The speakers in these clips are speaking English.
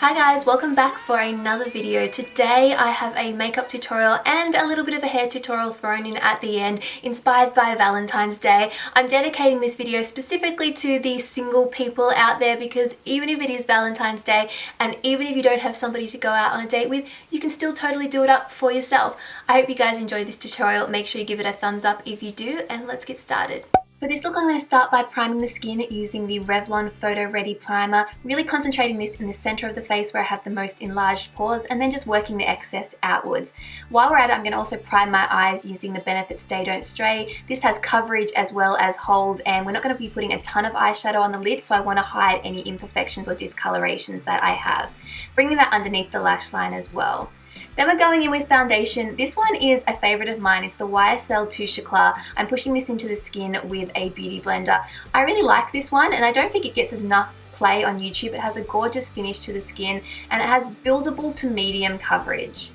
Hi guys, welcome back for another video. Today I have a makeup tutorial and a little bit of a hair tutorial thrown in at the end, inspired by Valentine's Day. I'm dedicating this video specifically to the single people out there because even if it is Valentine's Day and even if you don't have somebody to go out on a date with, you can still totally do it up for yourself. I hope you guys enjoy this tutorial. Make sure you give it a thumbs up if you do, and let's get started. For this look, I'm going to start by priming the skin using the Revlon Photo Ready Primer, really concentrating this in the center of the face where I have the most enlarged pores, and then just working the excess outwards. While we're at it, I'm going to also prime my eyes using the Benefit Stay Don't Stray. This has coverage as well as hold, and we're not going to be putting a ton of eyeshadow on the lid, so I want to hide any imperfections or discolorations that I have. Bringing that underneath the lash line as well. Then we're going in with foundation. This one is a favorite of mine. It's the YSL Touche Eclat. I'm pushing this into the skin with a beauty blender. I really like this one, and I don't think it gets enough play on YouTube. It has a gorgeous finish to the skin, and it has buildable to medium coverage.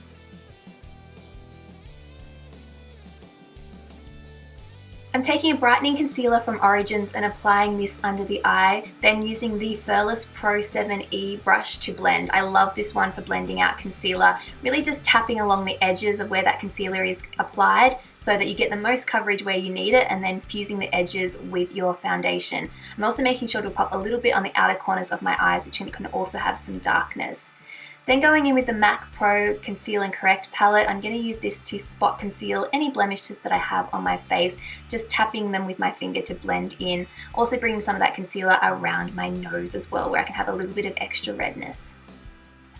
I'm taking a brightening concealer from Origins and applying this under the eye, then using the Furless Pro 7e brush to blend. I love this one for blending out concealer, really just tapping along the edges of where that concealer is applied so that you get the most coverage where you need it, and then fusing the edges with your foundation. I'm also making sure to pop a little bit on the outer corners of my eyes, which can also have some darkness. Then going in with the MAC Pro Conceal and Correct palette, I'm going to use this to spot conceal any blemishes that I have on my face, just tapping them with my finger to blend in. Also bringing some of that concealer around my nose as well, where I can have a little bit of extra redness.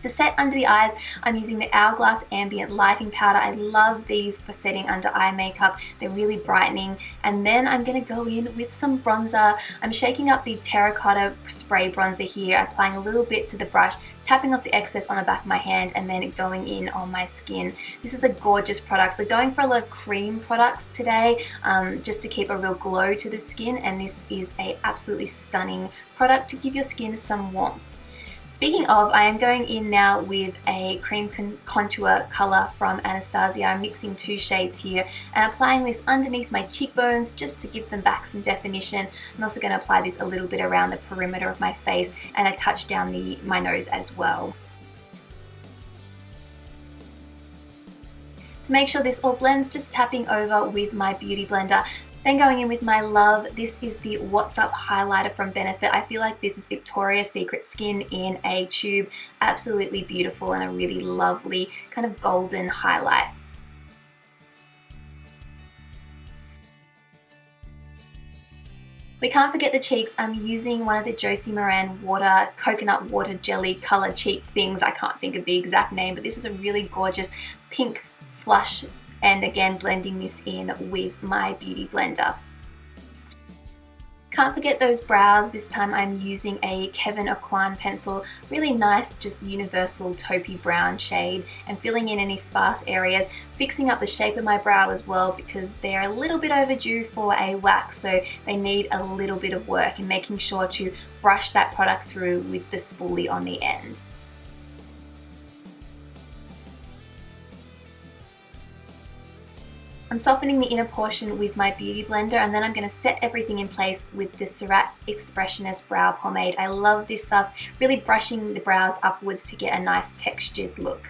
To set under the eyes, I'm using the Hourglass Ambient Lighting Powder. I love these for setting under eye makeup. They're really brightening. And then I'm going to go in with some bronzer. I'm shaking up the Terracotta Spray Bronzer here, applying a little bit to the brush, tapping off the excess on the back of my hand, and then going in on my skin. This is a gorgeous product. We're going for a lot of cream products today, just to keep a real glow to the skin, and this is an absolutely stunning product to give your skin some warmth. Speaking of, I am going in now with a cream contour color from Anastasia. I'm mixing two shades here and applying this underneath my cheekbones just to give them back some definition. I'm also going to apply this a little bit around the perimeter of my face and a touch down my nose as well. To make sure this all blends, just tapping over with my beauty blender. Then going in with my love, this is the What's Up highlighter from Benefit. I feel like this is Victoria's Secret skin in a tube. Absolutely beautiful and a really lovely kind of golden highlight. We can't forget the cheeks. I'm using one of the Josie Maran coconut water jelly color cheek things. I can't think of the exact name, but this is a really gorgeous pink flush. And again, blending this in with my beauty blender. Can't forget those brows. This time I'm using a Kevyn Aucoin pencil, really nice, just universal taupey brown shade, and filling in any sparse areas, fixing up the shape of my brow as well because they're a little bit overdue for a wax, so they need a little bit of work, and making sure to brush that product through with the spoolie on the end. I'm softening the inner portion with my beauty blender, and then I'm going to set everything in place with the Surratt Expressionist Brow Pomade. I love this stuff, really brushing the brows upwards to get a nice textured look.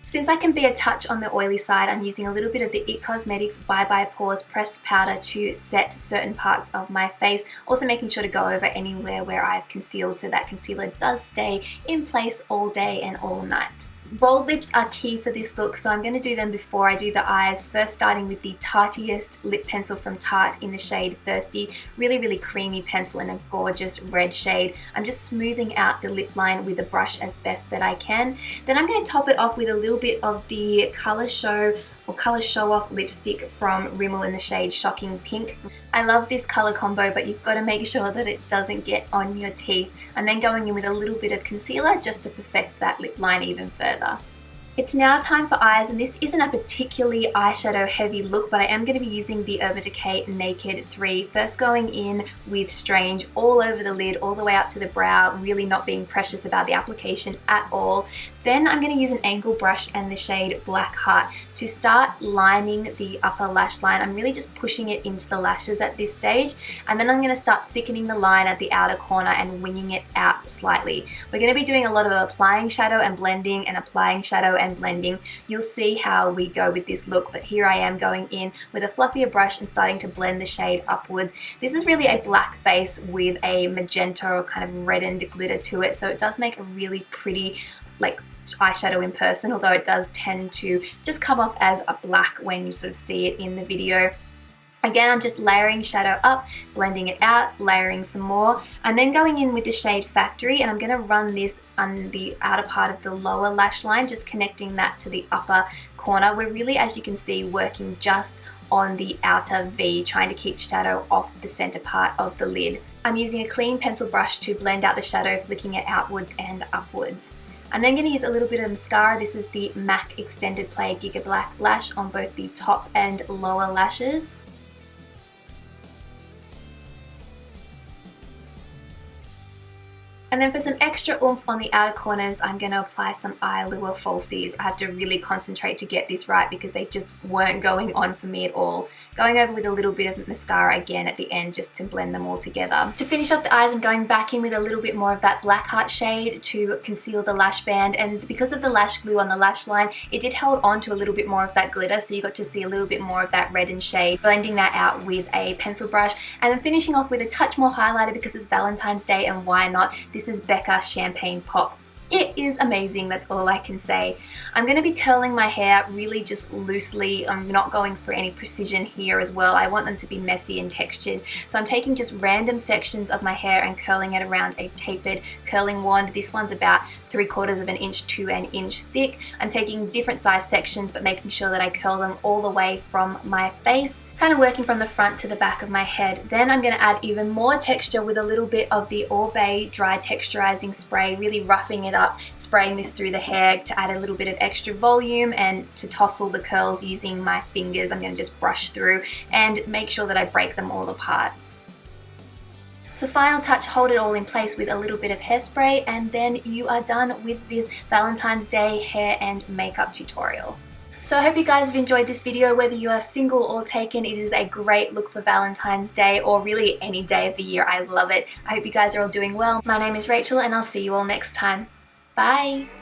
Since I can be a touch on the oily side, I'm using a little bit of the IT Cosmetics Bye Bye Pores pressed powder to set certain parts of my face, also making sure to go over anywhere where I've concealed so that concealer does stay in place all day and all night. Bold lips are key for this look, so I'm going to do them before I do the eyes. First starting with the Tartiest lip pencil from Tarte in the shade Thirsty. Really creamy pencil in a gorgeous red shade. I'm just smoothing out the lip line with a brush as best that I can. Then I'm going to top it off with a little bit of the Colour Show Off lipstick from Rimmel in the shade Shocking Pink. I love this color combo, but you've got to make sure that it doesn't get on your teeth. And then going in with a little bit of concealer just to perfect that lip line even further. It's now time for eyes, and this isn't a particularly eyeshadow heavy look, but I am going to be using the Urban Decay Naked 3. First going in with Strange all over the lid, all the way up to the brow, really not being precious about the application at all. Then I'm going to use an angle brush and the shade Black Heart to start lining the upper lash line. I'm really just pushing it into the lashes at this stage, and then I'm going to start thickening the line at the outer corner and winging it out slightly. We're going to be doing a lot of applying shadow and blending and applying shadow and blending. You'll see how we go with this look, but here I am going in with a fluffier brush and starting to blend the shade upwards. This is really a black base with a magenta or kind of reddened glitter to it, so it does make a really pretty like eyeshadow in person, although it does tend to just come off as a black when you sort of see it in the video. Again, I'm just layering shadow up, blending it out, layering some more, and then going in with the shade Factory, and I'm going to run this on the outer part of the lower lash line, just connecting that to the upper corner. We're really, as you can see, working just on the outer V, trying to keep shadow off the center part of the lid. I'm using a clean pencil brush to blend out the shadow, flicking it outwards and upwards. I'm then going to use a little bit of mascara. This is the MAC Extended Play Giga Black Lash on both the top and lower lashes. And then for some extra oomph on the outer corners, I'm going to apply some eye lure falsies. I have to really concentrate to get this right because they just weren't going on for me at all. Going over with a little bit of mascara again at the end just to blend them all together. To finish off the eyes, I'm going back in with a little bit more of that Black Heart shade to conceal the lash band, and because of the lash glue on the lash line, it did hold on to a little bit more of that glitter, so you got to see a little bit more of that reddened shade. Blending that out with a pencil brush, and then finishing off with a touch more highlighter because it's Valentine's Day, and why not? This is Becca Champagne Pop. It is amazing, that's all I can say. I'm going to be curling my hair really just loosely. I'm not going for any precision here as well. I want them to be messy and textured. So I'm taking just random sections of my hair and curling it around a tapered curling wand. This one's about 3/4 of an inch to an inch thick. I'm taking different size sections but making sure that I curl them all the way from my face, kind of working from the front to the back of my head. Then I'm going to add even more texture with a little bit of the Orbe Dry Texturizing Spray, really roughing it up, spraying this through the hair to add a little bit of extra volume and to tousle the curls using my fingers. I'm going to just brush through and make sure that I break them all apart. So final touch, hold it all in place with a little bit of hairspray, and then you are done with this Valentine's Day hair and makeup tutorial. So I hope you guys have enjoyed this video. Whether you are single or taken, it is a great look for Valentine's Day, or really any day of the year. I love it. I hope you guys are all doing well. My name is Rachel and I'll see you all next time. Bye!